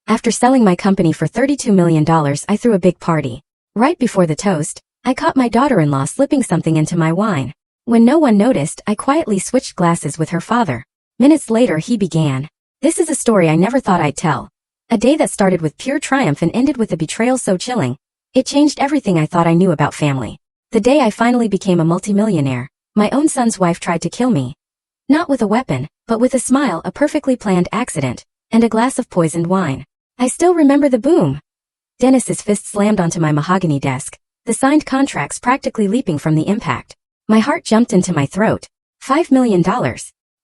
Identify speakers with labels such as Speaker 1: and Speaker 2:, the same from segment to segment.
Speaker 1: After selling my company for $32 million, I threw a big party. Right before the toast, I caught my daughter-in-law slipping something into my wine. When no one noticed, I quietly switched glasses with her father. Minutes later, he began. This is a story I never thought I'd tell. A day that started with pure triumph and ended with a betrayal so chilling. It changed everything I thought I knew about family. The day I finally became a multimillionaire, my own son's wife tried to kill me. Not with a weapon, but with a smile, a perfectly planned accident, and a glass of poisoned wine. I still remember the boom. Dennis's fist slammed onto my mahogany desk, the signed contracts practically leaping from the impact. My heart jumped into my throat. $5 million.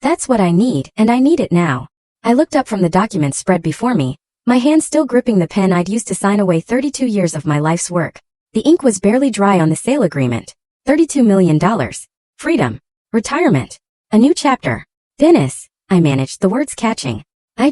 Speaker 1: That's what I need, and I need it now. I looked up from the documents spread before me, my hand still gripping the pen I'd used to sign away 32 years of my life's work. The ink was barely dry on the sale agreement. $32 million. Freedom. Retirement. A new chapter. Dennis, I managed, the words catching. I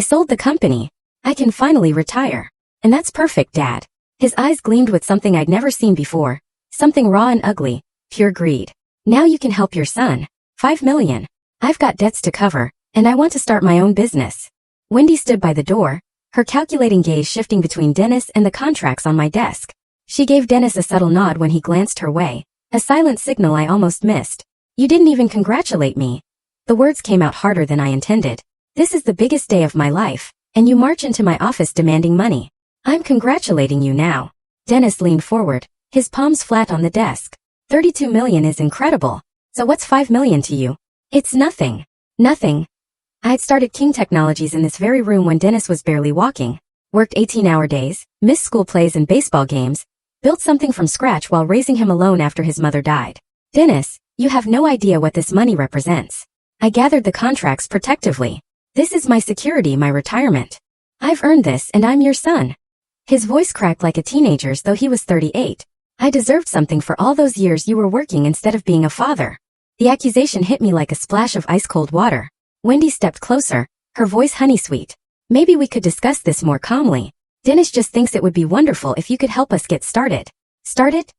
Speaker 1: sold the company. I can finally retire. And that's perfect, Dad. His eyes gleamed with something I'd never seen before. Something raw and ugly. Pure greed. Now you can help your son. $5 million. I've got debts to cover, and I want to start my own business. Wendy stood by the door, her calculating gaze shifting between Dennis and the contracts on my desk. She gave Dennis a subtle nod when he glanced her way, a silent signal I almost missed. You didn't even congratulate me. The words came out harder than I intended. This is the biggest day of my life, and you march into my office demanding money. I'm congratulating you now. Dennis leaned forward, his palms flat on the desk. $32 million is incredible. So what's $5 million to you? It's nothing. Nothing. I'd started King Technologies in this very room when Dennis was barely walking. Worked 18-hour days, missed school plays and baseball games, built something from scratch while raising him alone after his mother died. Dennis, you have no idea what this money represents. I gathered the contracts protectively. This is my security, my retirement. I've earned this and I'm your son. His voice cracked like a teenager's though he was 38. I deserved something for all those years you were working instead of being a father. The accusation hit me like a splash of ice-cold water. Wendy stepped closer, her voice honey-sweet. Maybe we could discuss this more calmly. Dennis just thinks it would be wonderful if you could help us get started. Started?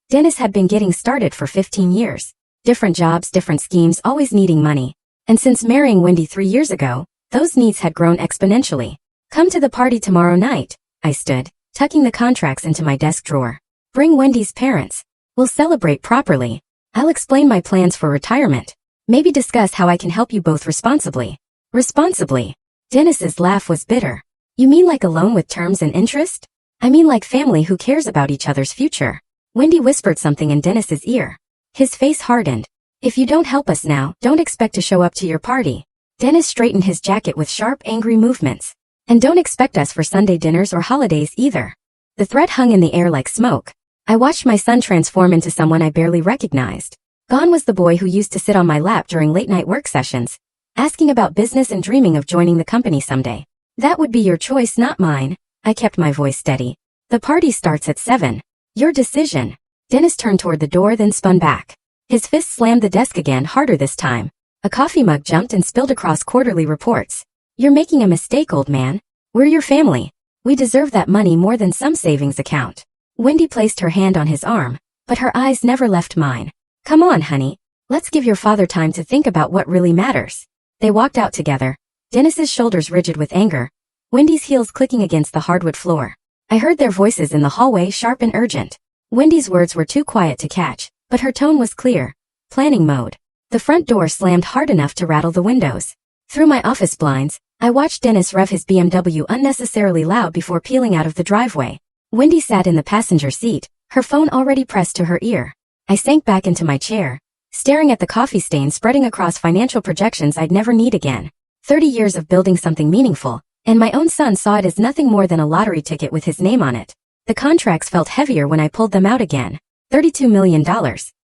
Speaker 1: Dennis had been getting started for 15 years. Different jobs, different schemes, always needing money. And since marrying Wendy 3 years ago, those needs had grown exponentially. Come to the party tomorrow night, I stood, tucking the contracts into my desk drawer. Bring Wendy's parents. We'll celebrate properly. I'll explain my plans for retirement. Maybe discuss how I can help you both responsibly. Responsibly? Dennis's laugh was bitter. You mean like a loan with terms and interest? I mean like family who cares about each other's future. Wendy whispered something in Dennis's ear. His face hardened. If you don't help us now, don't expect to show up to your party. Dennis straightened his jacket with sharp, angry movements. And don't expect us for Sunday dinners or holidays either. The threat hung in the air like smoke. I watched my son transform into someone I barely recognized. Gone was the boy who used to sit on my lap during late-night work sessions, asking about business and dreaming of joining the company someday. That would be your choice, not mine. I kept my voice steady. The party starts at 7. Your decision. Dennis turned toward the door then spun back. His fist slammed the desk again, harder this time. A coffee mug jumped and spilled across quarterly reports. You're making a mistake, old man. We're your family. We deserve that money more than some savings account. Wendy placed her hand on his arm, but her eyes never left mine. Come on, honey. Let's give your father time to think about what really matters. They walked out together, Dennis's shoulders rigid with anger, Wendy's heels clicking against the hardwood floor. I heard their voices in the hallway, sharp and urgent. Wendy's words were too quiet to catch, but her tone was clear. Planning mode. The front door slammed hard enough to rattle the windows. Through my office blinds, I watched Dennis rev his BMW unnecessarily loud before peeling out of the driveway. Wendy sat in the passenger seat, her phone already pressed to her ear. I sank back into my chair, staring at the coffee stain spreading across financial projections I'd never need again. 30 years of building something meaningful, and my own son saw it as nothing more than a lottery ticket with his name on it. The contracts felt heavier when I pulled them out again. $32 million.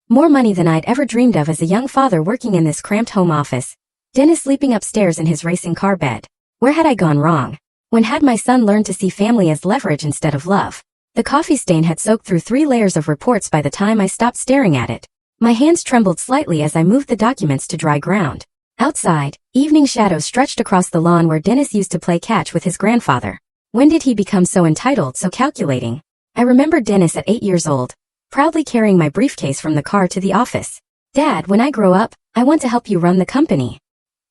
Speaker 1: More money than I'd ever dreamed of as a young father working in this cramped home office. Dennis sleeping upstairs in his racing car bed. Where had I gone wrong? When had my son learned to see family as leverage instead of love? The coffee stain had soaked through 3 layers of reports by the time I stopped staring at it. My hands trembled slightly as I moved the documents to dry ground. Outside, evening shadows stretched across the lawn where Dennis used to play catch with his grandfather. When did he become so entitled, so calculating? I remembered Dennis at 8 years old, proudly carrying my briefcase from the car to the office. Dad, when I grow up, I want to help you run the company.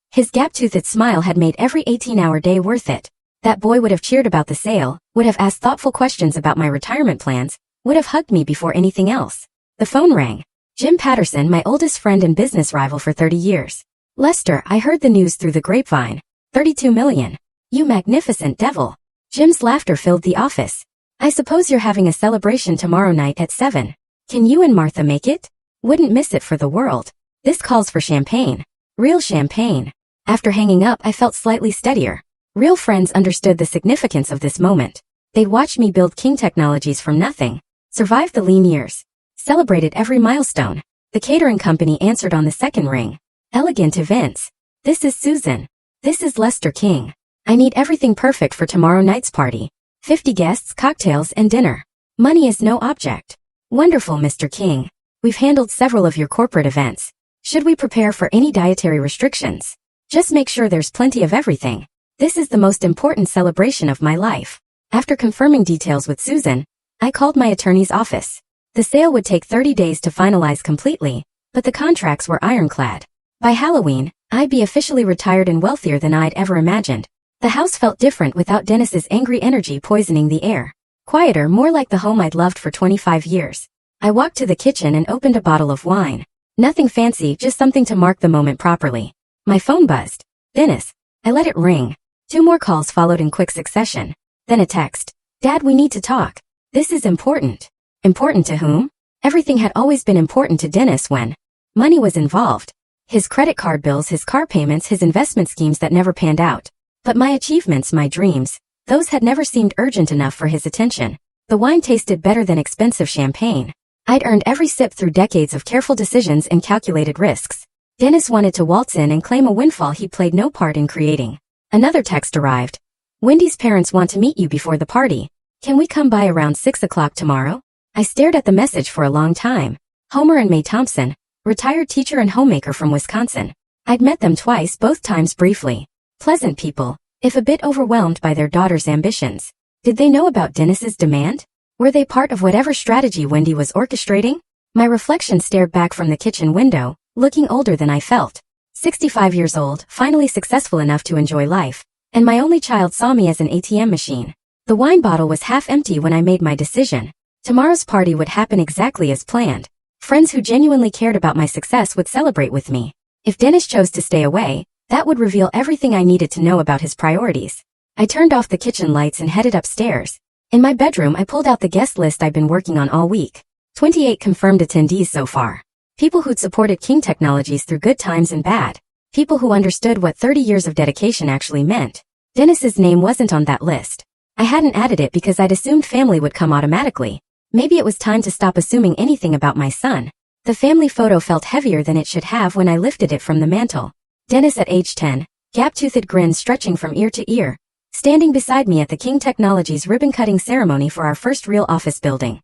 Speaker 1: His gap-toothed smile had made every 18-hour day worth it. That boy would have cheered about the sale, would have asked thoughtful questions about my retirement plans, would have hugged me before anything else. The phone rang. Jim Patterson, my oldest friend and business rival for 30 years. Lester, I heard the news through the grapevine. 32 million. You magnificent devil. Jim's laughter filled the office. I suppose you're having a celebration tomorrow night at 7. Can you and Martha make it? Wouldn't miss it for the world. This calls for champagne. Real champagne. After hanging up, I felt slightly steadier. Real friends understood the significance of this moment. They'd watched me build King Technologies from nothing, survived the lean years, celebrated every milestone. The catering company answered on the second ring. Elegant events. This is Susan. This is Lester King. I need everything perfect for tomorrow night's party. 50 guests, cocktails, and dinner. Money is no object. Wonderful, Mr. King. We've handled several of your corporate events. Should we prepare for any dietary restrictions? Just make sure there's plenty of everything. This is the most important celebration of my life. After confirming details with Susan, I called my attorney's office. The sale would take 30 days to finalize completely, but the contracts were ironclad. By Halloween, I'd be officially retired and wealthier than I'd ever imagined. The house felt different without Dennis's angry energy poisoning the air. Quieter, more like the home I'd loved for 25 years. I walked to the kitchen and opened a bottle of wine. Nothing fancy, just something to mark the moment properly. My phone buzzed. Dennis. I let it ring. 2 more calls followed in quick succession. Then a text. Dad, we need to talk. This is important. Important to whom? Everything had always been important to Dennis when money was involved. His credit card bills, his car payments, his investment schemes that never panned out. But my achievements, my dreams, those had never seemed urgent enough for his attention. The wine tasted better than expensive champagne. I'd earned every sip through decades of careful decisions and calculated risks. Dennis wanted to waltz in and claim a windfall he played no part in creating. Another text arrived. Wendy's parents want to meet you before the party. Can we come by around 6 o'clock tomorrow? I stared at the message for a long time. Homer and Mae Thompson, retired teacher and homemaker from Wisconsin. I'd met them twice, both times briefly. Pleasant people, if a bit overwhelmed by their daughter's ambitions. Did they know about Dennis's demand? Were they part of whatever strategy Wendy was orchestrating? My reflection stared back from the kitchen window, looking older than I felt. 65 years old, finally successful enough to enjoy life, and my only child saw me as an ATM machine. The wine bottle was half empty when I made my decision. Tomorrow's party would happen exactly as planned. Friends who genuinely cared about my success would celebrate with me. If Dennis chose to stay away, that would reveal everything I needed to know about his priorities. I turned off the kitchen lights and headed upstairs. In my bedroom, I pulled out the guest list I'd been working on all week. 28 confirmed attendees so far. People who'd supported King Technologies through good times and bad. People who understood what 30 years of dedication actually meant. Dennis's name wasn't on that list. I hadn't added it because I'd assumed family would come automatically. Maybe it was time to stop assuming anything about my son. The family photo felt heavier than it should have when I lifted it from the mantel. Dennis at age 10, gap-toothed grin stretching from ear to ear, standing beside me at the King Technologies ribbon-cutting ceremony for our first real office building.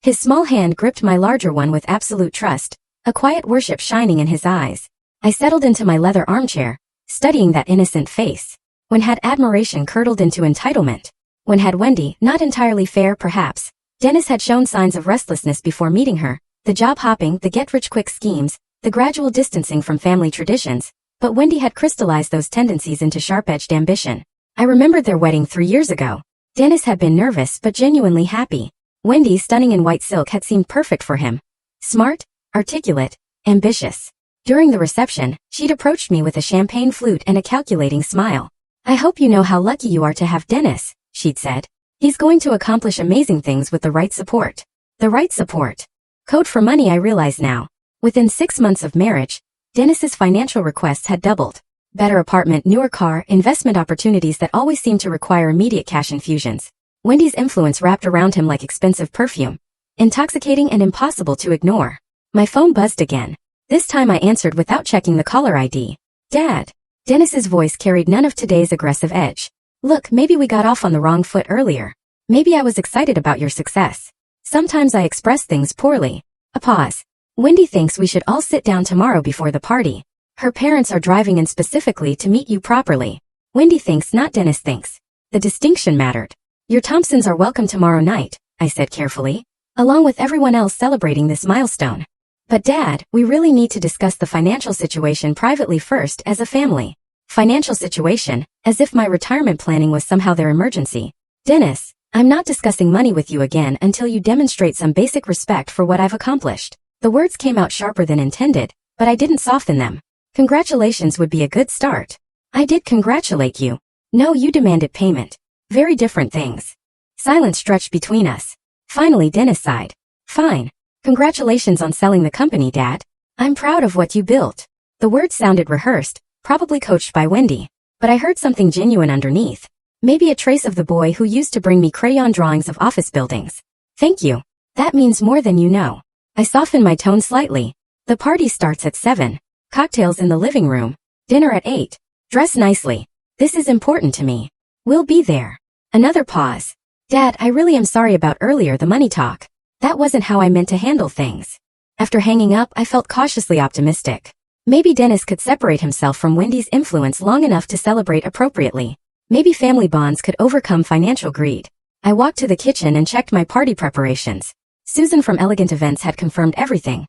Speaker 1: His small hand gripped my larger one with absolute trust, a quiet worship shining in his eyes. I settled into my leather armchair, studying that innocent face. When had admiration curdled into entitlement? When had Wendy, not entirely fair perhaps? Dennis had shown signs of restlessness before meeting her, the job hopping, the get-rich-quick schemes, the gradual distancing from family traditions, but Wendy had crystallized those tendencies into sharp-edged ambition. I remembered their wedding 3 years ago. Dennis had been nervous but genuinely happy. Wendy, stunning in white silk, had seemed perfect for him. Smart, articulate, ambitious. During the reception, she'd approached me with a champagne flute and a calculating smile. I hope you know how lucky you are to have Dennis, she'd said. He's going to accomplish amazing things with the right support. The right support. Code for money, I realize now. Within 6 months of marriage, Dennis's financial requests had doubled. Better apartment, newer car, investment opportunities that always seemed to require immediate cash infusions. Wendy's influence wrapped around him like expensive perfume. Intoxicating and impossible to ignore. My phone buzzed again. This time I answered without checking the caller ID. Dad. Dennis's voice carried none of today's aggressive edge. Look, maybe we got off on the wrong foot earlier. Maybe I was excited about your success. Sometimes I express things poorly. A pause. Wendy thinks we should all sit down tomorrow before the party. Her parents are driving in specifically to meet you properly. Wendy thinks, not Dennis thinks. The distinction mattered. Your Thompsons are welcome tomorrow night, I said carefully, along with everyone else celebrating this milestone. But Dad, we really need to discuss the financial situation privately first as a family. Financial situation, as if my retirement planning was somehow their emergency. Dennis, I'm not discussing money with you again until you demonstrate some basic respect for what I've accomplished. The words came out sharper than intended, but I didn't soften them. Congratulations would be a good start. I did congratulate you. No, you demanded payment. Very different things. Silence stretched between us. Finally, Dennis sighed. Fine. Congratulations on selling the company, Dad. I'm proud of what you built. The words sounded rehearsed, probably coached by Wendy, but I heard something genuine underneath. Maybe a trace of the boy who used to bring me crayon drawings of office buildings. Thank you. That means more than you know. I softened my tone slightly. The party starts at 7. Cocktails in the living room. Dinner at 8. Dress nicely. This is important to me. We'll be there. Another pause. Dad, I really am sorry about earlier the money talk. That wasn't how I meant to handle things. After hanging up, I felt cautiously optimistic. Maybe Dennis could separate himself from Wendy's influence long enough to celebrate appropriately. Maybe family bonds could overcome financial greed. I walked to the kitchen and checked my party preparations. Susan from Elegant Events had confirmed everything.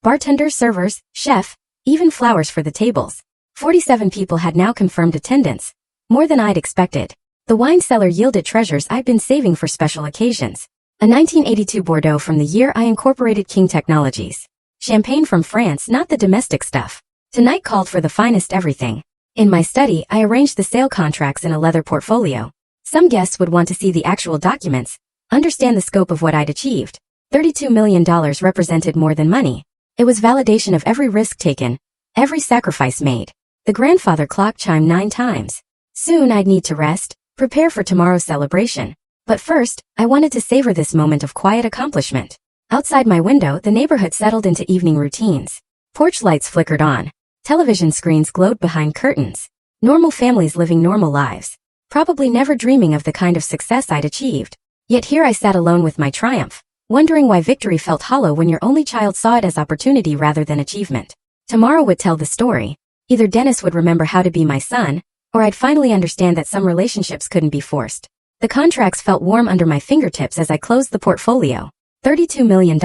Speaker 1: Bartenders, servers, chef, even flowers for the tables. 47 people had now confirmed attendance. More than I'd expected. The wine cellar yielded treasures I'd been saving for special occasions. A 1982 Bordeaux from the year I incorporated King Technologies. Champagne from France, not the domestic stuff. Tonight called for the finest everything. In my study, I arranged the sale contracts in a leather portfolio. Some guests would want to see the actual documents, understand the scope of what I'd achieved. $32 million represented more than money. It was validation of every risk taken, every sacrifice made. The grandfather clock chimed 9 times. Soon I'd need to rest, prepare for tomorrow's celebration. But first, I wanted to savor this moment of quiet accomplishment. Outside my window, the neighborhood settled into evening routines. Porch lights flickered on. Television screens glowed behind curtains. Normal families living normal lives. Probably never dreaming of the kind of success I'd achieved. Yet here I sat alone with my triumph, wondering why victory felt hollow when your only child saw it as opportunity rather than achievement. Tomorrow would tell the story. Either Dennis would remember how to be my son, or I'd finally understand that some relationships couldn't be forced. The contracts felt warm under my fingertips as I closed the portfolio. $32 million.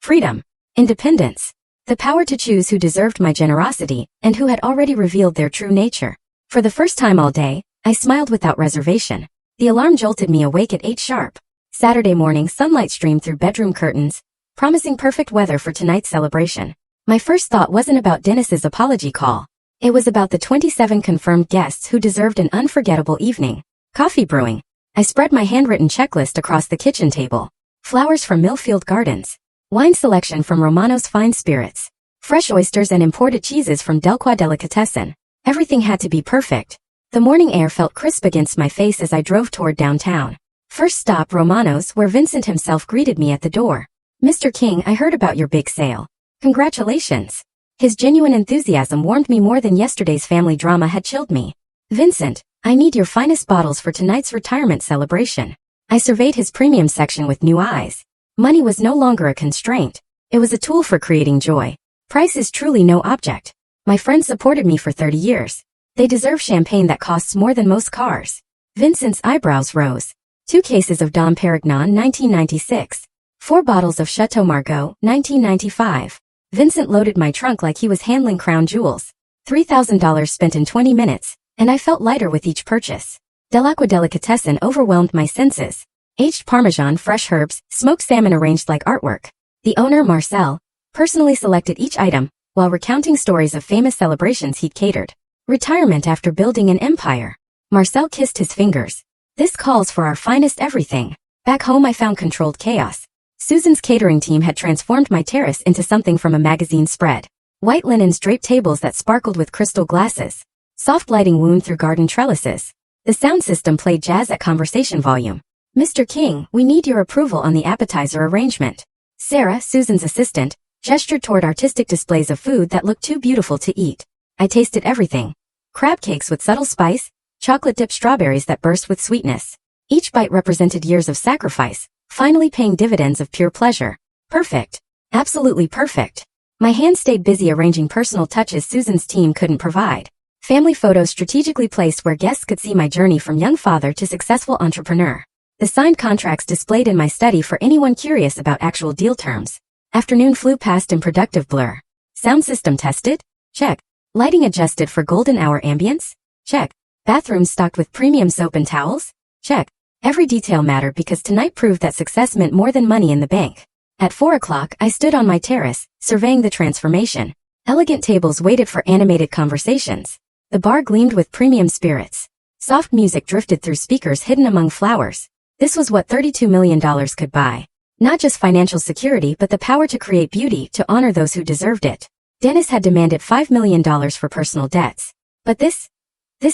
Speaker 1: Freedom. Independence. The power to choose who deserved my generosity and who had already revealed their true nature. For the first time all day, I smiled without reservation. The alarm jolted me awake at 8 sharp. Saturday morning sunlight streamed through bedroom curtains, promising perfect weather for tonight's celebration. My first thought wasn't about Dennis's apology call. It was about the 27 confirmed guests who deserved an unforgettable evening. Coffee brewing. I spread my handwritten checklist across the kitchen table. Flowers from Millfield Gardens. Wine selection from Romano's Fine Spirits. Fresh oysters and imported cheeses from Delqua Delicatessen. Everything had to be perfect. The morning air felt crisp against my face as I drove toward downtown. First stop Romano's, where Vincent himself greeted me at the door. Mr. King, I heard about your big sale. Congratulations. His genuine enthusiasm warmed me more than yesterday's family drama had chilled me. Vincent, I need your finest bottles for tonight's retirement celebration. I surveyed his premium section with new eyes. Money was no longer a constraint. It was a tool for creating joy. Price is truly no object. My friends supported me for 30 years. They deserve champagne that costs more than most cars. Vincent's eyebrows rose. 2 cases of Dom Perignon 1996. 4 bottles of Chateau Margaux 1995. Vincent loaded my trunk like he was handling crown jewels. $3,000 spent in 20 minutes, and I felt lighter with each purchase. Delacqua Delicatessen overwhelmed my senses. Aged Parmesan, fresh herbs, smoked salmon arranged like artwork. The owner, Marcel, personally selected each item, while recounting stories of famous celebrations he'd catered. Retirement after building an empire. Marcel kissed his fingers. This calls for our finest everything. Back home I found controlled chaos. Susan's catering team had transformed my terrace into something from a magazine spread. White linens draped tables that sparkled with crystal glasses. Soft lighting wound through garden trellises. The sound system played jazz at conversation volume. Mr. King, we need your approval on the appetizer arrangement. Sarah, Susan's assistant, gestured toward artistic displays of food that looked too beautiful to eat. I tasted everything. Crab cakes with subtle spice, chocolate-dipped strawberries that burst with sweetness. Each bite represented years of sacrifice, finally paying dividends of pure pleasure. Perfect. Absolutely perfect. My hands stayed busy arranging personal touches Susan's team couldn't provide. Family photos strategically placed where guests could see my journey from young father to successful entrepreneur. The signed contracts displayed in my study for anyone curious about actual deal terms. Afternoon flew past in productive blur. Sound system tested? Check. Lighting adjusted for golden hour ambience? Check. Bathrooms stocked with premium soap and towels? Check. Every detail mattered because tonight proved that success meant more than money in the bank. At 4 o'clock, I stood on my terrace, surveying the transformation. Elegant tables waited for animated conversations. The bar gleamed with premium spirits. Soft music drifted through speakers hidden among flowers. This was what $32 million could buy. Not just financial security but the power to create beauty, to honor those who deserved it. Dennis had demanded $5 million for personal debts. But this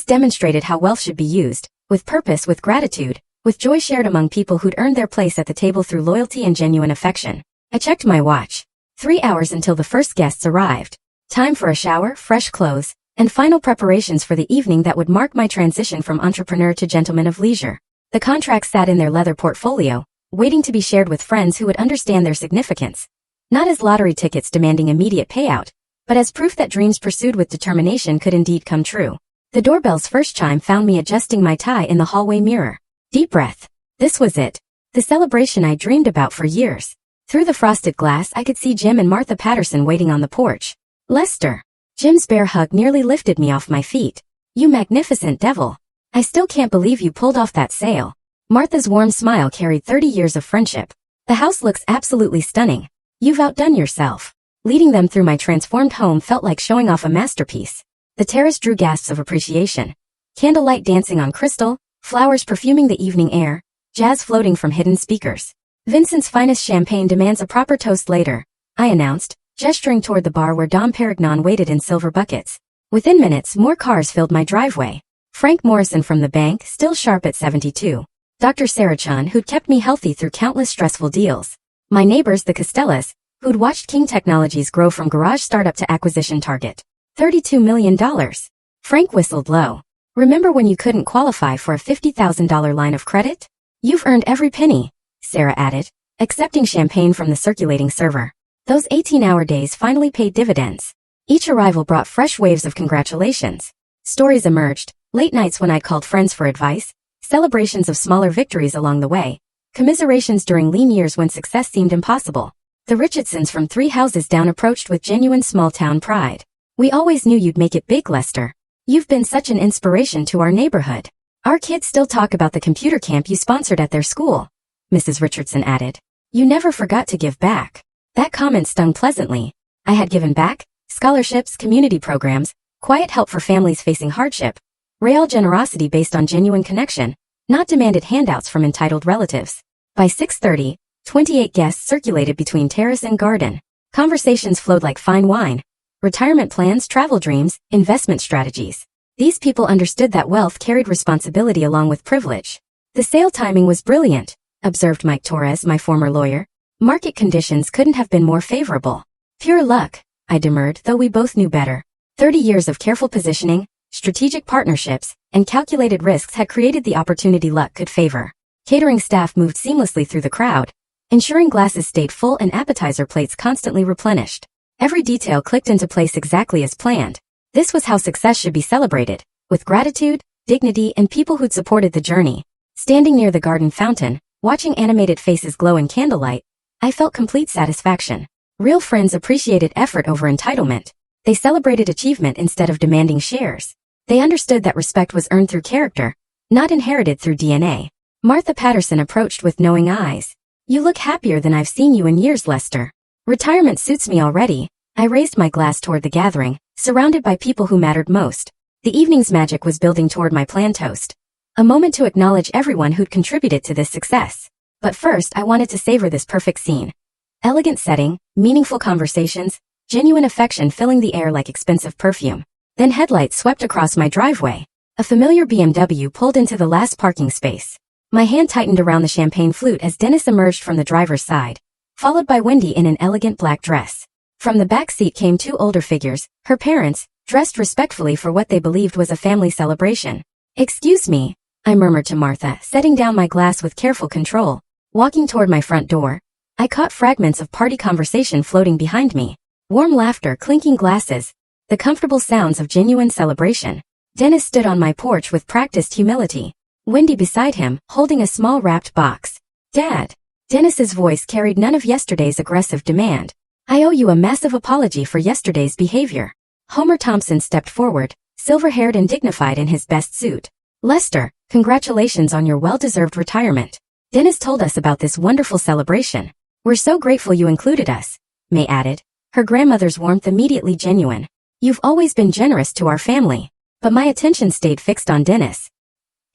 Speaker 1: demonstrated how wealth should be used, with purpose, with gratitude, with joy shared among people who'd earned their place at the table through loyalty and genuine affection. I checked my watch. 3 hours until the first guests arrived. Time for a shower, fresh clothes, and final preparations for the evening that would mark my transition from entrepreneur to gentleman of leisure. The contracts sat in their leather portfolio, waiting to be shared with friends who would understand their significance. Not as lottery tickets demanding immediate payout, but as proof that dreams pursued with determination could indeed come true. The doorbell's first chime found me adjusting my tie in the hallway mirror. Deep breath. This was it. The celebration I dreamed about for years. Through the frosted glass I could see Jim and Martha Patterson waiting on the porch. Lester. Jim's bear hug nearly lifted me off my feet. You magnificent devil. I still can't believe you pulled off that sale. Martha's warm smile carried 30 years of friendship. The house looks absolutely stunning. You've outdone yourself. Leading them through my transformed home felt like showing off a masterpiece. The terrace drew gasps of appreciation. Candlelight dancing on crystal, flowers perfuming the evening air, jazz floating from hidden speakers. Vincent's finest champagne demands a proper toast later, I announced, gesturing toward the bar where Dom Perignon waited in silver buckets. Within minutes, more cars filled my driveway. Frank Morrison from the bank, still sharp at 72. Dr. Sarachan, who'd kept me healthy through countless stressful deals. My neighbors, the Costellas, who'd watched King Technologies grow from garage startup to acquisition target. $32 million. Frank whistled low. Remember when you couldn't qualify for a $50,000 line of credit? You've earned every penny, Sarah added, accepting champagne from the circulating server. Those 18-hour days finally paid dividends. Each arrival brought fresh waves of congratulations. Stories emerged, late nights when I called friends for advice, celebrations of smaller victories along the way, commiserations during lean years when success seemed impossible. The Richardsons from 3 houses down approached with genuine small-town pride. We always knew you'd make it big, Lester. You've been such an inspiration to our neighborhood. Our kids still talk about the computer camp you sponsored at their school, Mrs. Richardson added. You never forgot to give back. That comment stung pleasantly. I had given back, scholarships, community programs, quiet help for families facing hardship, real generosity based on genuine connection, not demanded handouts from entitled relatives. By 6:30, 28 guests circulated between terrace and garden. Conversations flowed like fine wine. Retirement plans, travel dreams, investment strategies. These people understood that wealth carried responsibility along with privilege. The sale timing was brilliant, observed Mike Torres, my former lawyer. Market conditions couldn't have been more favorable. Pure luck, I demurred, though we both knew better. 30 years of careful positioning, strategic partnerships, and calculated risks had created the opportunity luck could favor. Catering staff moved seamlessly through the crowd, ensuring glasses stayed full and appetizer plates constantly replenished. Every detail clicked into place exactly as planned. This was how success should be celebrated, with gratitude, dignity, and people who'd supported the journey. Standing near the garden fountain, watching animated faces glow in candlelight, I felt complete satisfaction. Real friends appreciated effort over entitlement. They celebrated achievement instead of demanding shares. They understood that respect was earned through character, not inherited through DNA. Martha Patterson approached with knowing eyes. You look happier than I've seen you in years, Lester. Retirement suits me already. I raised my glass toward the gathering, surrounded by people who mattered most. The evening's magic was building toward my planned toast. A moment to acknowledge everyone who'd contributed to this success. But first, I wanted to savor this perfect scene. Elegant setting, meaningful conversations, genuine affection filling the air like expensive perfume. Then headlights swept across my driveway. A familiar BMW pulled into the last parking space. My hand tightened around the champagne flute as Dennis emerged from the driver's side, followed by Wendy in an elegant black dress. From the back seat came 2 older figures, her parents, dressed respectfully for what they believed was a family celebration. Excuse me, I murmured to Martha, setting down my glass with careful control. Walking toward my front door, I caught fragments of party conversation floating behind me. Warm laughter, clinking glasses, the comfortable sounds of genuine celebration. Dennis stood on my porch with practiced humility. Wendy beside him, holding a small wrapped box. Dad. Dennis's voice carried none of yesterday's aggressive demand. I owe you a massive apology for yesterday's behavior. Homer Thompson stepped forward, silver-haired and dignified in his best suit. Lester, congratulations on your well-deserved retirement. Dennis told us about this wonderful celebration. We're so grateful you included us, May added, her grandmother's warmth immediately genuine. You've always been generous to our family. But my attention stayed fixed on Dennis.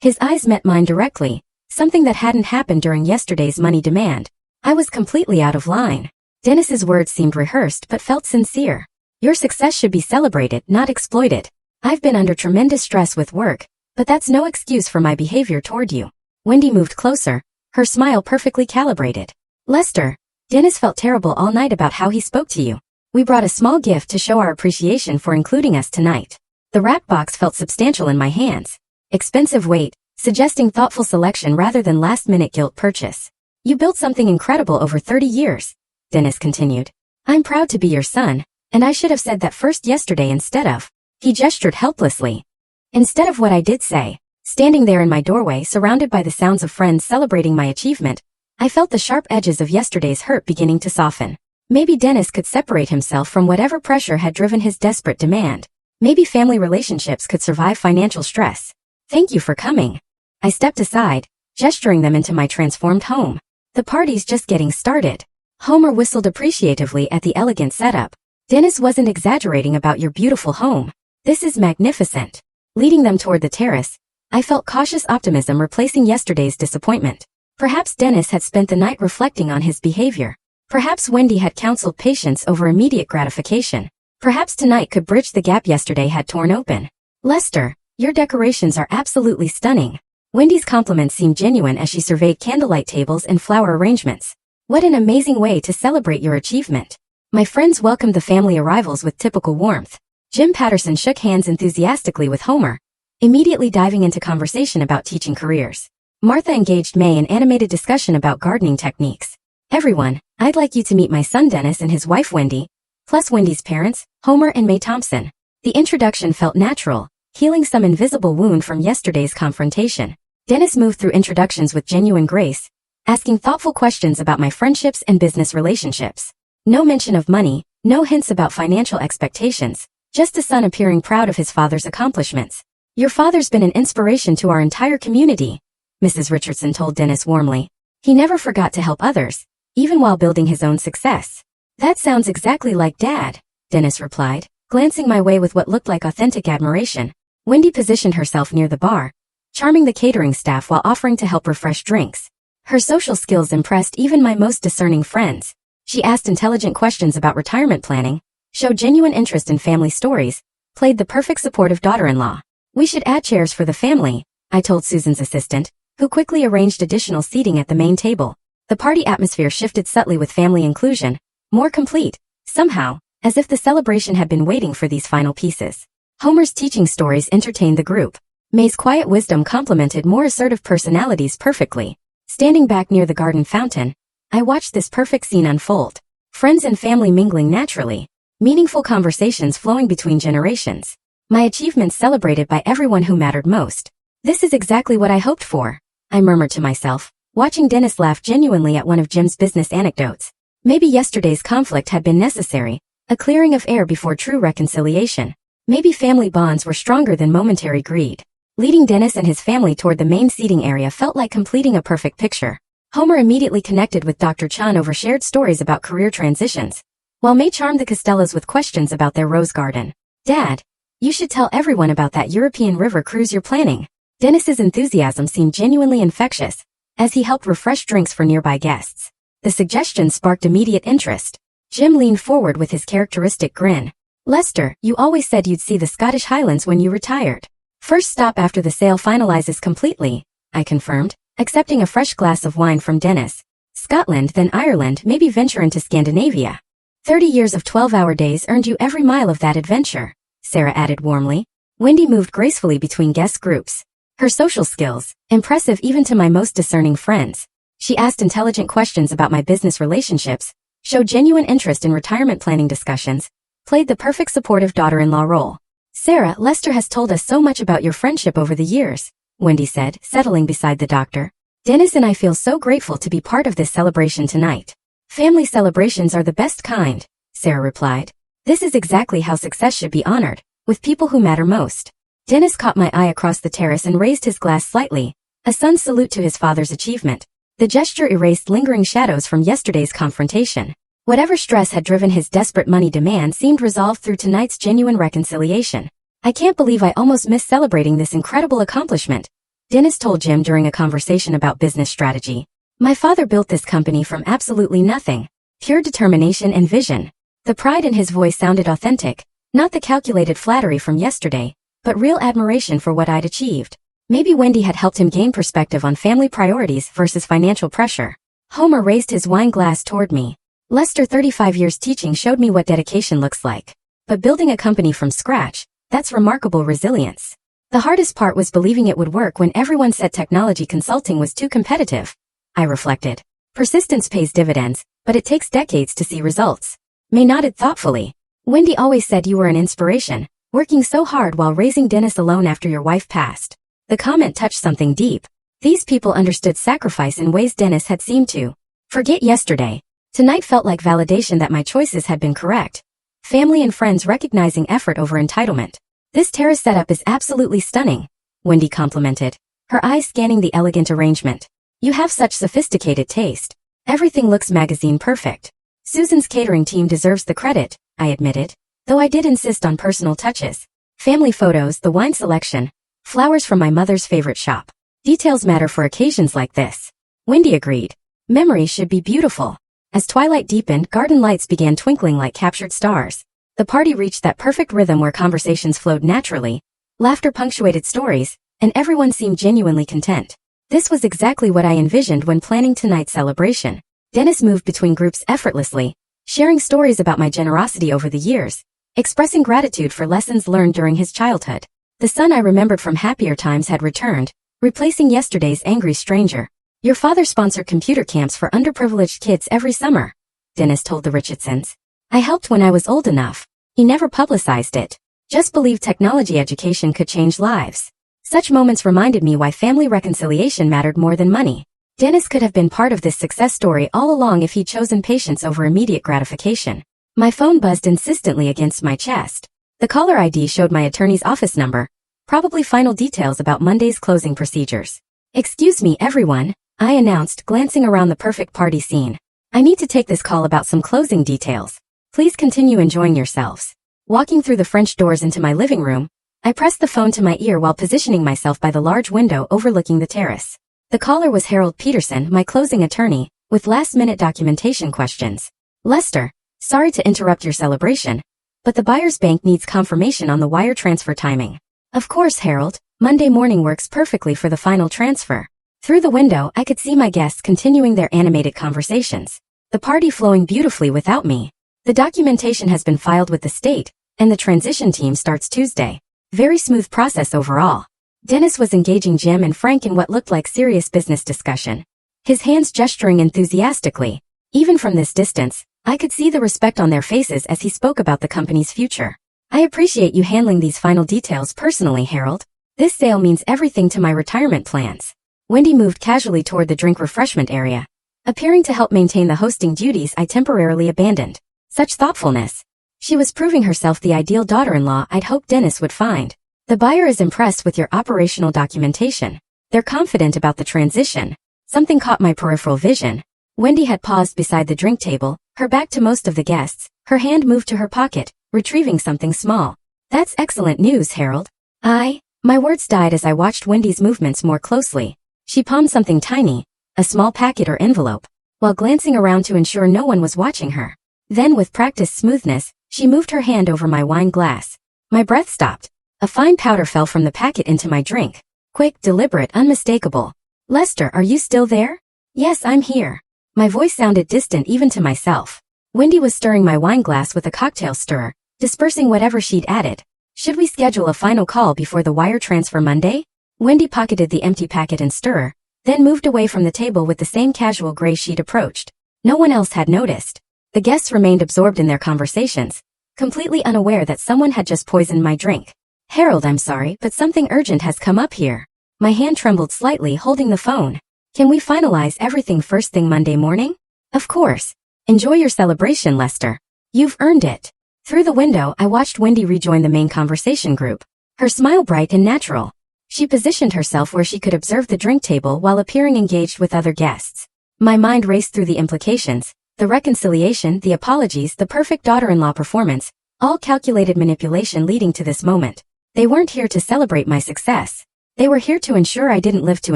Speaker 1: His eyes met mine directly, something that hadn't happened during yesterday's money demand. I was completely out of line. Dennis's words seemed rehearsed but felt sincere. Your success should be celebrated, not exploited. I've been under tremendous stress with work, but that's no excuse for my behavior toward you. Wendy moved closer, her smile perfectly calibrated. Lester, Dennis felt terrible all night about how he spoke to you. We brought a small gift to show our appreciation for including us tonight. The wrap box felt substantial in my hands. Expensive weight, suggesting thoughtful selection rather than last-minute guilt purchase. You built something incredible over 30 years, Dennis continued. I'm proud to be your son, and I should have said that first yesterday instead of. He gestured helplessly. Instead of what I did say, standing there in my doorway surrounded by the sounds of friends celebrating my achievement, I felt the sharp edges of yesterday's hurt beginning to soften. Maybe Dennis could separate himself from whatever pressure had driven his desperate demand. Maybe family relationships could survive financial stress. Thank you for coming. I stepped aside, gesturing them into my transformed home. The party's just getting started. Homer whistled appreciatively at the elegant setup. Dennis wasn't exaggerating about your beautiful home. This is magnificent. Leading them toward the terrace, I felt cautious optimism replacing yesterday's disappointment. Perhaps Dennis had spent the night reflecting on his behavior. Perhaps Wendy had counseled patience over immediate gratification. Perhaps tonight could bridge the gap yesterday had torn open. Lester, your decorations are absolutely stunning. Wendy's compliments seemed genuine as she surveyed candlelight tables and flower arrangements. What an amazing way to celebrate your achievement. My friends welcomed the family arrivals with typical warmth. Jim Patterson shook hands enthusiastically with Homer, immediately diving into conversation about teaching careers. Martha engaged May in animated discussion about gardening techniques. Everyone, I'd like you to meet my son Dennis and his wife Wendy, plus Wendy's parents, Homer and May Thompson. The introduction felt natural, healing some invisible wound from yesterday's confrontation. Dennis moved through introductions with genuine grace, asking thoughtful questions about my friendships and business relationships. No mention of money, no hints about financial expectations, just a son appearing proud of his father's accomplishments. Your father's been an inspiration to our entire community, Mrs. Richardson told Dennis warmly. He never forgot to help others, even while building his own success. That sounds exactly like Dad, Dennis replied, glancing my way with what looked like authentic admiration. Wendy positioned herself near the bar, charming the catering staff while offering to help refresh drinks. Her social skills impressed even my most discerning friends. She asked intelligent questions about retirement planning, showed genuine interest in family stories, played the perfect supportive daughter-in-law. We should add chairs for the family, I told Susan's assistant, who quickly arranged additional seating at the main table. The party atmosphere shifted subtly with family inclusion, more complete, somehow, as if the celebration had been waiting for these final pieces. Homer's teaching stories entertained the group. May's quiet wisdom complemented more assertive personalities perfectly. Standing back near the garden fountain, I watched this perfect scene unfold. Friends and family mingling naturally. Meaningful conversations flowing between generations. My achievements celebrated by everyone who mattered most. This is exactly what I hoped for, I murmured to myself, watching Dennis laugh genuinely at one of Jim's business anecdotes. Maybe yesterday's conflict had been necessary, a clearing of air before true reconciliation. Maybe family bonds were stronger than momentary greed. Leading Dennis and his family toward the main seating area felt like completing a perfect picture. Homer immediately connected with Dr. Chan over shared stories about career transitions, while May charmed the Costellas with questions about their rose garden. Dad, you should tell everyone about that European river cruise you're planning. Dennis's enthusiasm seemed genuinely infectious, as he helped refresh drinks for nearby guests. The suggestion sparked immediate interest. Jim leaned forward with his characteristic grin. Lester, you always said you'd see the Scottish Highlands when you retired. First stop after the sale finalizes completely, I confirmed, accepting a fresh glass of wine from Dennis. Scotland, then Ireland, maybe venture into Scandinavia. 30 years of 12-hour days earned you every mile of that adventure, Sarah added warmly. Wendy moved gracefully between guest groups. Her social skills, impressive even to my most discerning friends. She asked intelligent questions about my business relationships, showed genuine interest in retirement planning discussions, played the perfect supportive daughter-in-law role. Sarah, Lester has told us so much about your friendship over the years, Wendy said, settling beside the doctor. Dennis and I feel so grateful to be part of this celebration tonight. Family celebrations are the best kind, Sarah replied. This is exactly how success should be honored, with people who matter most. Dennis caught my eye across the terrace and raised his glass slightly, a son's salute to his father's achievement. The gesture erased lingering shadows from yesterday's confrontation. Whatever stress had driven his desperate money demand seemed resolved through tonight's genuine reconciliation. I can't believe I almost missed celebrating this incredible accomplishment, Dennis told Jim during a conversation about business strategy. My father built this company from absolutely nothing. Pure determination and vision. The pride in his voice sounded authentic, not the calculated flattery from yesterday, but real admiration for what I'd achieved. Maybe Wendy had helped him gain perspective on family priorities versus financial pressure. Homer raised his wine glass toward me. Lester, 35 years teaching showed me what dedication looks like. But building a company from scratch, that's remarkable resilience. The hardest part was believing it would work when everyone said technology consulting was too competitive. I reflected. Persistence pays dividends, but it takes decades to see results. May nodded thoughtfully. Wendy always said you were an inspiration, working so hard while raising Dennis alone after your wife passed. The comment touched something deep. These people understood sacrifice in ways Dennis had seemed to forget yesterday. Tonight felt like validation that my choices had been correct. Family and friends recognizing effort over entitlement. This terrace setup is absolutely stunning, Wendy complimented, her eyes scanning the elegant arrangement. You have such sophisticated taste. Everything looks magazine perfect. Susan's catering team deserves the credit, I admitted, though I did insist on personal touches. Family photos, the wine selection, flowers from my mother's favorite shop. Details matter for occasions like this. Wendy agreed. Memories should be beautiful. As twilight deepened, garden lights began twinkling like captured stars. The party reached that perfect rhythm where conversations flowed naturally, laughter punctuated stories, and everyone seemed genuinely content. This was exactly what I envisioned when planning tonight's celebration. Dennis moved between groups effortlessly, sharing stories about my generosity over the years, expressing gratitude for lessons learned during his childhood. The son I remembered from happier times had returned, replacing yesterday's angry stranger. Your father sponsored computer camps for underprivileged kids every summer, Dennis told the Richardsons. I helped when I was old enough. He never publicized it. Just believed technology education could change lives. Such moments reminded me why family reconciliation mattered more than money. Dennis could have been part of this success story all along if he'd chosen patience over immediate gratification. My phone buzzed insistently against my chest. The caller ID showed my attorney's office number, probably final details about Monday's closing procedures. Excuse me, everyone, I announced, glancing around the perfect party scene. I need to take this call about some closing details. Please continue enjoying yourselves. Walking through the French doors into my living room, I pressed the phone to my ear while positioning myself by the large window overlooking the terrace. The caller was Harold Peterson, my closing attorney, with last-minute documentation questions. Lester, sorry to interrupt your celebration, but the buyer's bank needs confirmation on the wire transfer timing. Of course, Harold, Monday morning works perfectly for the final transfer. Through the window, I could see my guests continuing their animated conversations. The party flowing beautifully without me. The documentation has been filed with the state, and the transition team starts Tuesday. Very smooth process overall. Dennis was engaging Jim and Frank in what looked like serious business discussion. His hands gesturing enthusiastically. Even from this distance, I could see the respect on their faces as he spoke about the company's future. I appreciate you handling these final details personally, Harold. This sale means everything to my retirement plans. Wendy moved casually toward the drink refreshment area, appearing to help maintain the hosting duties I temporarily abandoned. Such thoughtfulness. She was proving herself the ideal daughter-in-law I'd hoped Dennis would find. The buyer is impressed with your operational documentation. They're confident about the transition. Something caught my peripheral vision. Wendy had paused beside the drink table, her back to most of the guests, her hand moved to her pocket, retrieving something small. That's excellent news, Harold. My words died as I watched Wendy's movements more closely. She palmed something tiny, a small packet or envelope, while glancing around to ensure no one was watching her. Then with practiced smoothness, she moved her hand over my wine glass. My breath stopped. A fine powder fell from the packet into my drink. Quick, deliberate, unmistakable. Lester, are you still there? Yes, I'm here. My voice sounded distant even to myself. Wendy was stirring my wine glass with a cocktail stirrer, dispersing whatever she'd added. Should we schedule a final call before the wire transfer Monday? Wendy pocketed the empty packet and stirrer, then moved away from the table with the same casual grace she'd approached. No one else had noticed. The guests remained absorbed in their conversations, completely unaware that someone had just poisoned my drink. Harold, I'm sorry, but something urgent has come up here. My hand trembled slightly holding the phone. Can we finalize everything first thing Monday morning? Of course. Enjoy your celebration, Lester. You've earned it. Through the window, I watched Wendy rejoin the main conversation group. Her smile bright and natural. She positioned herself where she could observe the drink table while appearing engaged with other guests. My mind raced through the implications, the reconciliation, the apologies, the perfect daughter-in-law performance, all calculated manipulation leading to this moment. They weren't here to celebrate my success. They were here to ensure I didn't live to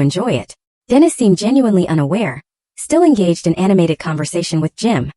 Speaker 1: enjoy it. Dennis seemed genuinely unaware, still engaged in animated conversation with Jim.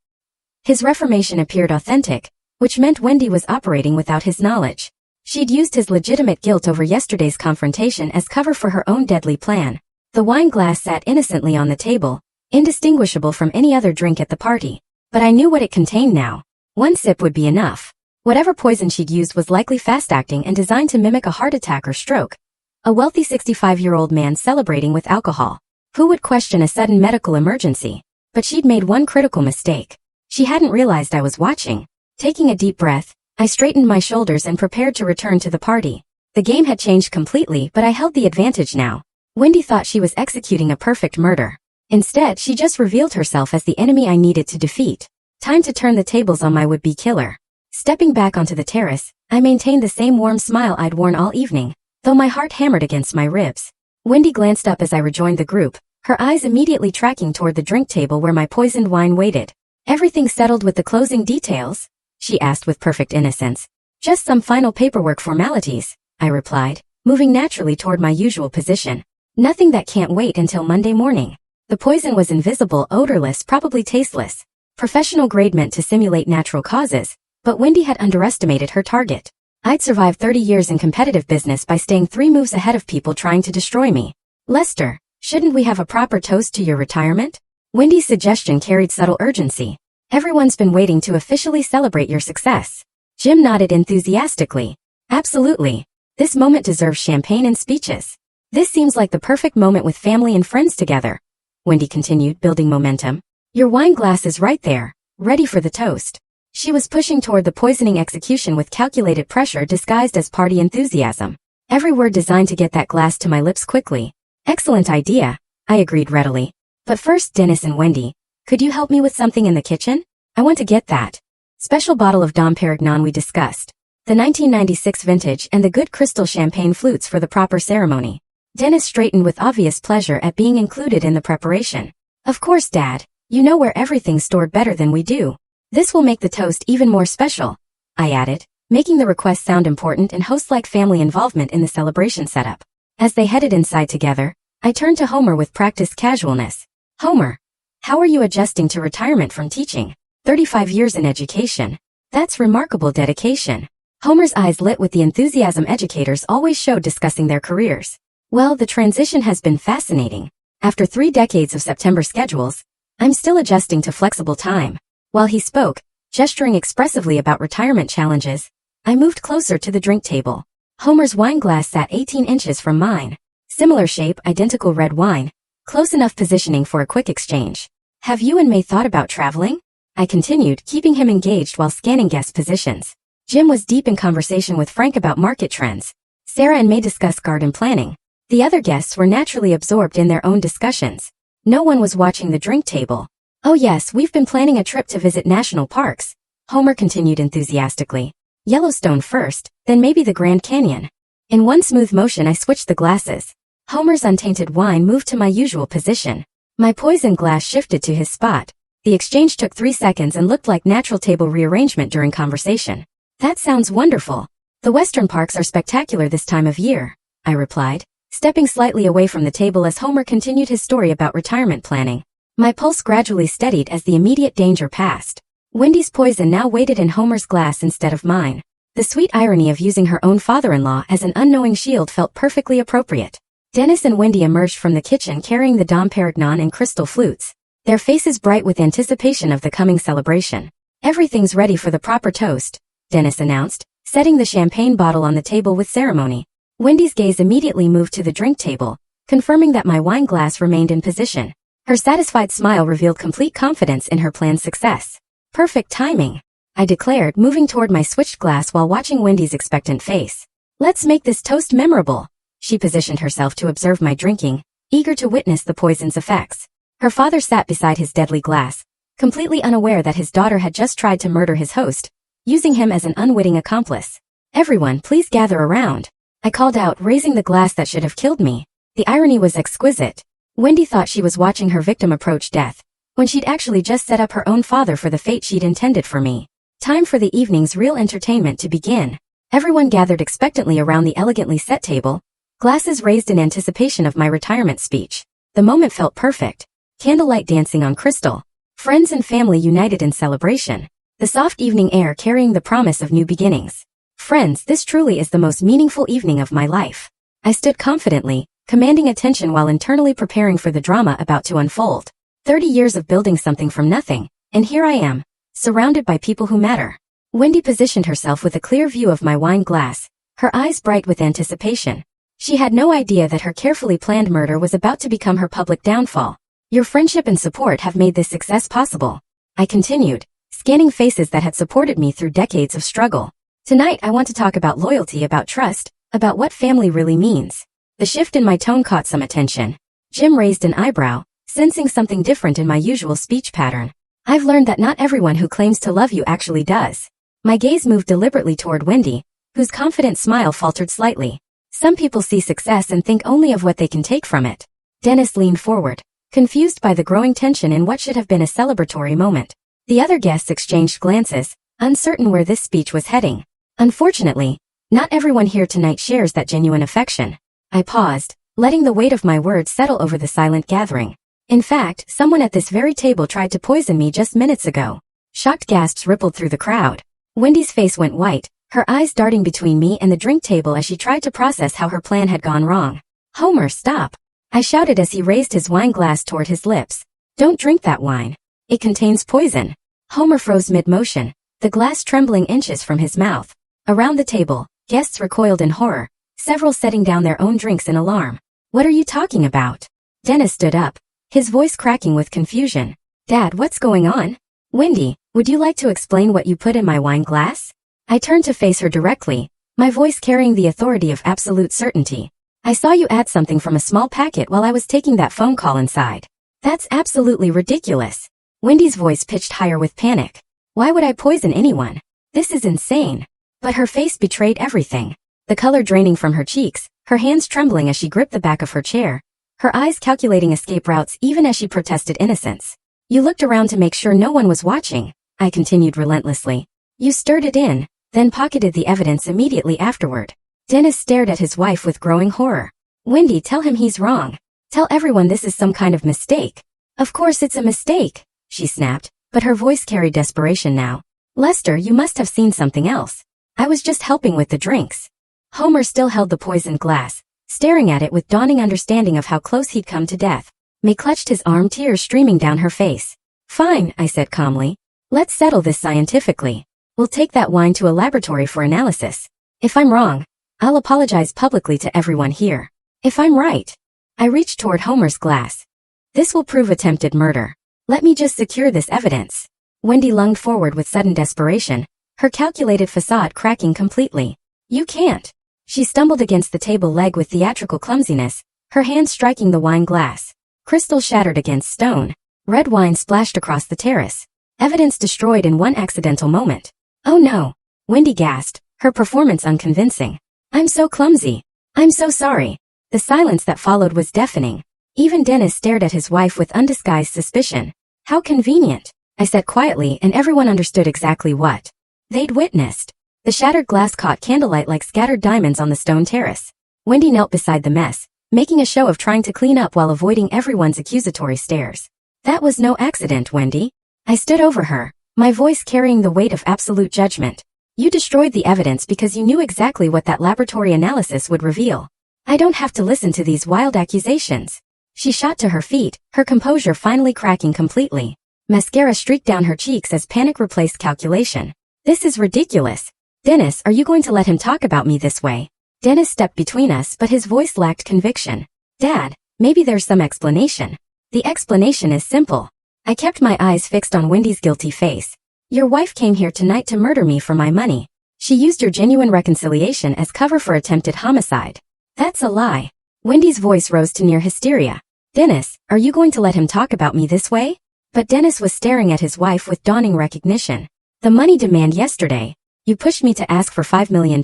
Speaker 1: His reformation appeared authentic, which meant Wendy was operating without his knowledge. She'd used his legitimate guilt over yesterday's confrontation as cover for her own deadly plan. The wine glass sat innocently on the table, indistinguishable from any other drink at the party. But I knew what it contained now. One sip would be enough. Whatever poison she'd used was likely fast-acting and designed to mimic a heart attack or stroke. A wealthy 65-year-old man celebrating with alcohol. Who would question a sudden medical emergency? But she'd made one critical mistake. She hadn't realized I was watching. Taking a deep breath, I straightened my shoulders and prepared to return to the party. The game had changed completely, but I held the advantage now. Wendy thought she was executing a perfect murder. Instead, she just revealed herself as the enemy I needed to defeat. Time to turn the tables on my would-be killer. Stepping back onto the terrace, I maintained the same warm smile I'd worn all evening, though my heart hammered against my ribs. Wendy glanced up as I rejoined the group, her eyes immediately tracking toward the drink table where my poisoned wine waited. "Everything settled with the closing details?" she asked with perfect innocence. "Just some final paperwork formalities," I replied, moving naturally toward my usual position. "Nothing that can't wait until Monday morning." The poison was invisible, odorless, probably tasteless. Professional grade meant to simulate natural causes, but Wendy had underestimated her target. I'd survived 30 years in competitive business by staying 3 moves ahead of people trying to destroy me. "Lester, shouldn't we have a proper toast to your retirement?" Wendy's suggestion carried subtle urgency. "Everyone's been waiting to officially celebrate your success." Jim nodded enthusiastically. "Absolutely. This moment deserves champagne and speeches. This seems like the perfect moment with family and friends together," Wendy continued, building momentum. "Your wine glass is right there, ready for the toast." She was pushing toward the poisoning execution with calculated pressure disguised as party enthusiasm. Every word designed to get that glass to my lips quickly. "Excellent idea," I agreed readily. "But first, Dennis and Wendy, could you help me with something in the kitchen? I want to get that special bottle of Dom Perignon we discussed. The 1996 vintage and the good crystal champagne flutes for the proper ceremony." Dennis straightened with obvious pleasure at being included in the preparation. "Of course, Dad. You know where everything's stored better than we do. This will make the toast even more special," I added, making the request sound important and host-like family involvement in the celebration setup. As they headed inside together, I turned to Homer with practiced casualness. "Homer, how are you adjusting to retirement from teaching? 35 years in education. That's remarkable dedication." Homer's eyes lit with the enthusiasm educators always showed discussing their careers. "Well, the transition has been fascinating. After 3 decades of September schedules, I'm still adjusting to flexible time." While he spoke, gesturing expressively about retirement challenges, I moved closer to the drink table. Homer's wine glass sat 18 inches from mine. Similar shape, identical red wine. Close enough positioning for a quick exchange. "Have you and May thought about traveling?" I continued, keeping him engaged while scanning guest positions. Jim was deep in conversation with Frank about market trends. Sarah and May discussed garden planning. The other guests were naturally absorbed in their own discussions. No one was watching the drink table. "Oh yes, we've been planning a trip to visit national parks," Homer continued enthusiastically. "Yellowstone first, then maybe the Grand Canyon." In one smooth motion I switched the glasses. Homer's untainted wine moved to my usual position. My poison glass shifted to his spot. The exchange took 3 seconds and looked like natural table rearrangement during conversation. "That sounds wonderful. The Western parks are spectacular this time of year," I replied, stepping slightly away from the table as Homer continued his story about retirement planning. My pulse gradually steadied as the immediate danger passed. Wendy's poison now waited in Homer's glass instead of mine. The sweet irony of using her own father-in-law as an unknowing shield felt perfectly appropriate. Dennis and Wendy emerged from the kitchen carrying the Dom Perignon and crystal flutes, their faces bright with anticipation of the coming celebration. "Everything's ready for the proper toast," Dennis announced, setting the champagne bottle on the table with ceremony. Wendy's gaze immediately moved to the drink table, confirming that my wine glass remained in position. Her satisfied smile revealed complete confidence in her plan's success. "Perfect timing," I declared, moving toward my switched glass while watching Wendy's expectant face. "Let's make this toast memorable." She positioned herself to observe my drinking, eager to witness the poison's effects. Her father sat beside his deadly glass, completely unaware that his daughter had just tried to murder his host, using him as an unwitting accomplice. Everyone, please gather around. I called out, raising the glass that should have killed me. The irony was exquisite. Wendy thought she was watching her victim approach death, when she'd actually just set up her own father for the fate she'd intended for me. Time for the evening's real entertainment to begin. Everyone gathered expectantly around the elegantly set table, glasses raised in anticipation of my retirement speech. The moment felt perfect. Candlelight dancing on crystal. Friends and family united in celebration. The soft evening air carrying the promise of new beginnings. Friends, this truly is the most meaningful evening of my life. I stood confidently, commanding attention while internally preparing for the drama about to unfold. 30 years of building something from nothing, and here I am, surrounded by people who matter. Wendy positioned herself with a clear view of my wine glass, her eyes bright with anticipation. She had no idea that her carefully planned murder was about to become her public downfall. Your friendship and support have made this success possible. I continued, scanning faces that had supported me through decades of struggle. Tonight I want to talk about loyalty, about trust, about what family really means. The shift in my tone caught some attention. Jim raised an eyebrow, sensing something different in my usual speech pattern. I've learned that not everyone who claims to love you actually does. My gaze moved deliberately toward Wendy, whose confident smile faltered slightly. Some people see success and think only of what they can take from it. Dennis leaned forward, confused by the growing tension in what should have been a celebratory moment. The other guests exchanged glances, uncertain where this speech was heading. Unfortunately, not everyone here tonight shares that genuine affection. I paused, letting the weight of my words settle over the silent gathering. In fact, someone at this very table tried to poison me just minutes ago. Shocked gasps rippled through the crowd. Wendy's face went white, her eyes darting between me and the drink table as she tried to process how her plan had gone wrong. Homer, stop! I shouted as he raised his wine glass toward his lips. Don't drink that wine. It contains poison. Homer froze mid-motion, the glass trembling inches from his mouth. Around the table, guests recoiled in horror, several setting down their own drinks in alarm. What are you talking about? Dennis stood up, his voice cracking with confusion. Dad, what's going on? Wendy, would you like to explain what you put in my wine glass? I turned to face her directly, my voice carrying the authority of absolute certainty. I saw you add something from a small packet while I was taking that phone call inside. That's absolutely ridiculous. Wendy's voice pitched higher with panic. Why would I poison anyone? This is insane. But her face betrayed everything. The color draining from her cheeks, her hands trembling as she gripped the back of her chair, her eyes calculating escape routes even as she protested innocence. You looked around to make sure no one was watching, I continued relentlessly. You stirred it in, then pocketed the evidence immediately afterward. Dennis stared at his wife with growing horror. Wendy, tell him he's wrong. Tell everyone this is some kind of mistake. Of course it's a mistake, she snapped, but her voice carried desperation now. Lester, you must have seen something else. I was just helping with the drinks. Homer still held the poisoned glass, staring at it with dawning understanding of how close he'd come to death. May clutched his arm, tears streaming down her face. Fine, I said calmly. Let's settle this scientifically. We'll take that wine to a laboratory for analysis. If I'm wrong, I'll apologize publicly to everyone here. If I'm right. I reached toward Homer's glass. This will prove attempted murder. Let me just secure this evidence. Wendy lunged forward with sudden desperation, her calculated facade cracking completely. You can't. She stumbled against the table leg with theatrical clumsiness, her hand striking the wine glass. Crystal shattered against stone. Red wine splashed across the terrace. Evidence destroyed in one accidental moment. Oh no. Wendy gasped, her performance unconvincing. I'm so clumsy. I'm so sorry. The silence that followed was deafening. Even Dennis stared at his wife with undisguised suspicion. How convenient, I said quietly, and everyone understood exactly what they'd witnessed. The shattered glass caught candlelight like scattered diamonds on the stone terrace. Wendy knelt beside the mess, making a show of trying to clean up while avoiding everyone's accusatory stares. That was no accident, Wendy. I stood over her, my voice carrying the weight of absolute judgment. You destroyed the evidence because you knew exactly what that laboratory analysis would reveal. I don't have to listen to these wild accusations. She shot to her feet, her composure finally cracking completely. Mascara streaked down her cheeks as panic replaced calculation. This is ridiculous. Dennis, are you going to let him talk about me this way? Dennis stepped between us, but his voice lacked conviction. Dad, maybe there's some explanation. The explanation is simple. I kept my eyes fixed on Wendy's guilty face. Your wife came here tonight to murder me for my money. She used your genuine reconciliation as cover for attempted homicide. That's a lie. Wendy's voice rose to near hysteria. Dennis, are you going to let him talk about me this way? But Dennis was staring at his wife with dawning recognition. The money demand yesterday. You pushed me to ask for $5 million.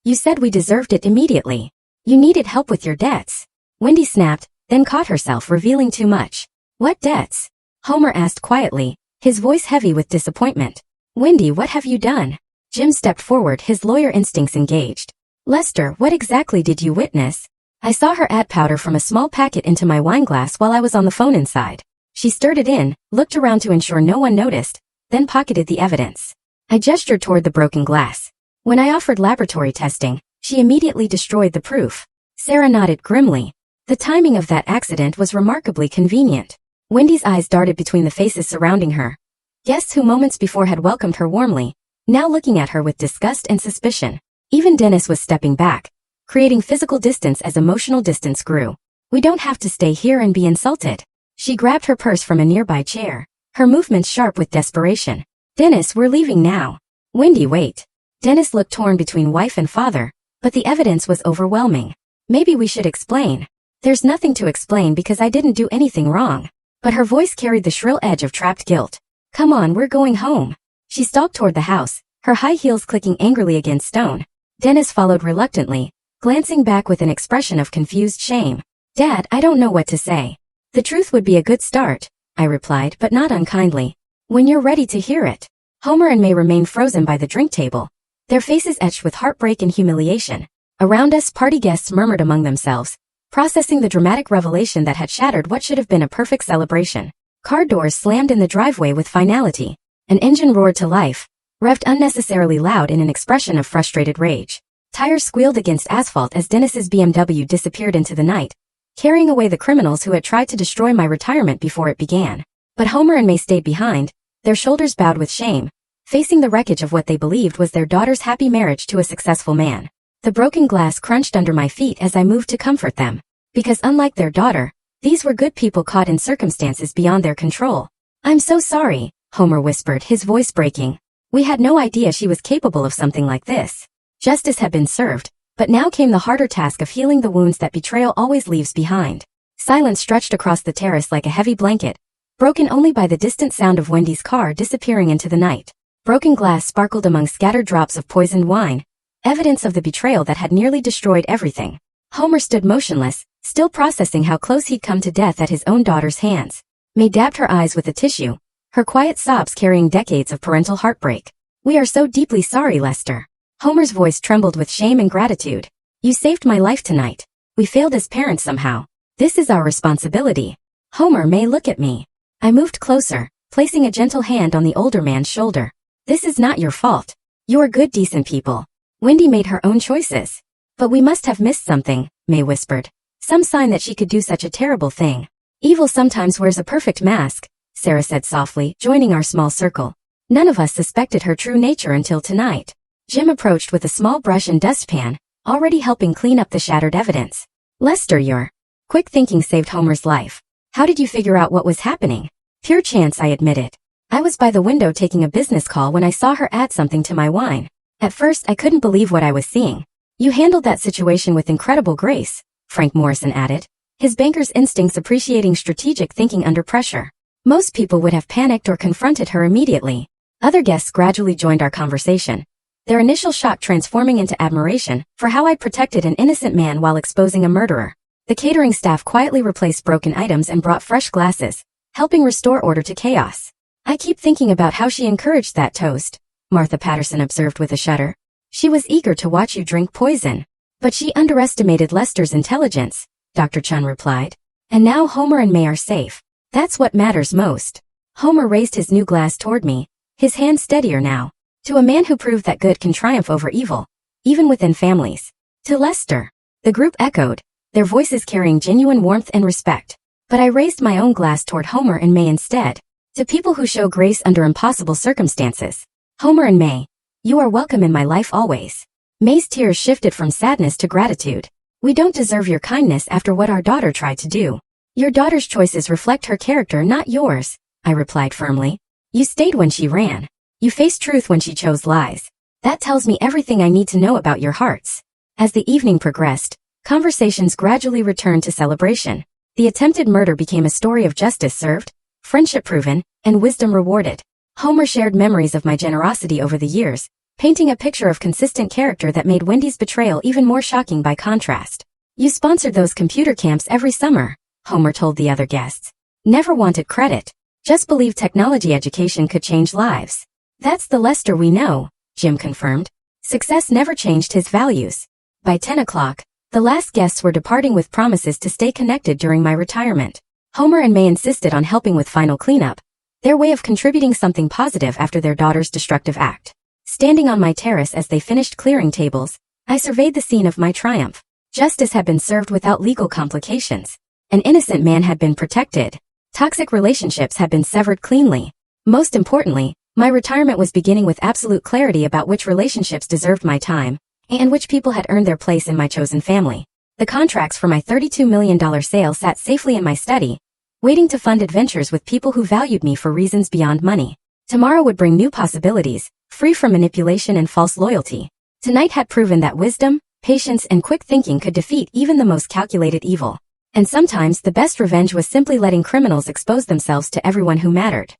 Speaker 1: You said we deserved it immediately. You needed help with your debts. Wendy snapped, then caught herself revealing too much. What debts? Homer asked quietly, his voice heavy with disappointment. Wendy, what have you done? Jim stepped forward, his lawyer instincts engaged. Lester, what exactly did you witness? I saw her add powder from a small packet into my wine glass while I was on the phone inside. She stirred it in, looked around to ensure no one noticed, then pocketed the evidence. I gestured toward the broken glass. When I offered laboratory testing, she immediately destroyed the proof. Sarah nodded grimly. The timing of that accident was remarkably convenient. Wendy's eyes darted between the faces surrounding her. Guests who moments before had welcomed her warmly, now looking at her with disgust and suspicion. Even Dennis was stepping back, creating physical distance as emotional distance grew. We don't have to stay here and be insulted. She grabbed her purse from a nearby chair, her movements sharp with desperation. Dennis, we're leaving now. Wendy, wait. Dennis looked torn between wife and father, but the evidence was overwhelming. Maybe we should explain. There's nothing to explain because I didn't do anything wrong. But her voice carried the shrill edge of trapped guilt. Come on, we're going home. She stalked toward the house, her high heels clicking angrily against stone. Dennis followed reluctantly, glancing back with an expression of confused shame. Dad, I don't know what to say. The truth would be a good start, I replied, but not unkindly. When you're ready to hear it. Homer and May remained frozen by the drink table, their faces etched with heartbreak and humiliation. Around us, party guests murmured among themselves, processing the dramatic revelation that had shattered what should have been a perfect celebration. Car doors slammed in the driveway with finality. An engine roared to life, revved unnecessarily loud in an expression of frustrated rage. Tires squealed against asphalt as Dennis's BMW disappeared into the night, carrying away the criminals who had tried to destroy my retirement before it began. But Homer and May stayed behind, their shoulders bowed with shame, facing the wreckage of what they believed was their daughter's happy marriage to a successful man. The broken glass crunched under my feet as I moved to comfort them. Because unlike their daughter, these were good people caught in circumstances beyond their control. I'm so sorry, Homer whispered, his voice breaking. We had no idea she was capable of something like this. Justice had been served, but now came the harder task of healing the wounds that betrayal always leaves behind. Silence stretched across the terrace like a heavy blanket, broken only by the distant sound of Wendy's car disappearing into the night. Broken glass sparkled among scattered drops of poisoned wine, evidence of the betrayal that had nearly destroyed everything. Homer stood motionless, still processing how close he'd come to death at his own daughter's hands. May dabbed her eyes with a tissue, her quiet sobs carrying decades of parental heartbreak. We are so deeply sorry, Lester. Homer's voice trembled with shame and gratitude. You saved my life tonight. We failed as parents somehow. This is our responsibility. Homer, May, look at me. I moved closer, placing a gentle hand on the older man's shoulder. This is not your fault. You're good, decent people. Wendy made her own choices. But we must have missed something, May whispered. Some sign that she could do such a terrible thing. Evil sometimes wears a perfect mask, Sarah said softly, joining our small circle. None of us suspected her true nature until tonight. Jim approached with a small brush and dustpan, already helping clean up the shattered evidence. Lester, your quick thinking saved Homer's life. How did you figure out what was happening? Pure chance, I admitted. I was by the window taking a business call when I saw her add something to my wine. At first, I couldn't believe what I was seeing. You handled that situation with incredible grace, Frank Morrison added, his banker's instincts appreciating strategic thinking under pressure. Most people would have panicked or confronted her immediately. Other guests gradually joined our conversation, their initial shock transforming into admiration for how I protected an innocent man while exposing a murderer. The catering staff quietly replaced broken items and brought fresh glasses, helping restore order to chaos. I keep thinking about how she encouraged that toast, Martha Patterson observed with a shudder. She was eager to watch you drink poison. But she underestimated Lester's intelligence, Dr. Chun replied. And now Homer and May are safe. That's what matters most. Homer raised his new glass toward me, his hand steadier now. To a man who proved that good can triumph over evil, even within families. To Lester. The group echoed, their voices carrying genuine warmth and respect. But I raised my own glass toward Homer and May instead. To people who show grace under impossible circumstances. Homer and May, you are welcome in my life always. May's tears shifted from sadness to gratitude. We don't deserve your kindness after what our daughter tried to do. Your daughter's choices reflect her character, not yours, I replied firmly. You stayed when she ran. You faced truth when she chose lies. That tells me everything I need to know about your hearts. As the evening progressed, conversations gradually returned to celebration. The attempted murder became a story of justice served, friendship proven, and wisdom rewarded. Homer shared memories of my generosity over the years, painting a picture of consistent character that made Wendy's betrayal even more shocking by contrast. You sponsored those computer camps every summer, Homer told the other guests. Never wanted credit. Just believed technology education could change lives. That's the Lester we know, Jim confirmed. Success never changed his values. By 10 o'clock, the last guests were departing with promises to stay connected during my retirement. Homer and May insisted on helping with final cleanup, their way of contributing something positive after their daughter's destructive act. Standing on my terrace as they finished clearing tables, I surveyed the scene of my triumph. Justice had been served without legal complications. An innocent man had been protected. Toxic relationships had been severed cleanly. Most importantly, my retirement was beginning with absolute clarity about which relationships deserved my time, and which people had earned their place in my chosen family. The contracts for my $32 million sale sat safely in my study, waiting to fund adventures with people who valued me for reasons beyond money. Tomorrow would bring new possibilities, free from manipulation and false loyalty. Tonight had proven that wisdom, patience, and quick thinking could defeat even the most calculated evil. And sometimes the best revenge was simply letting criminals expose themselves to everyone who mattered.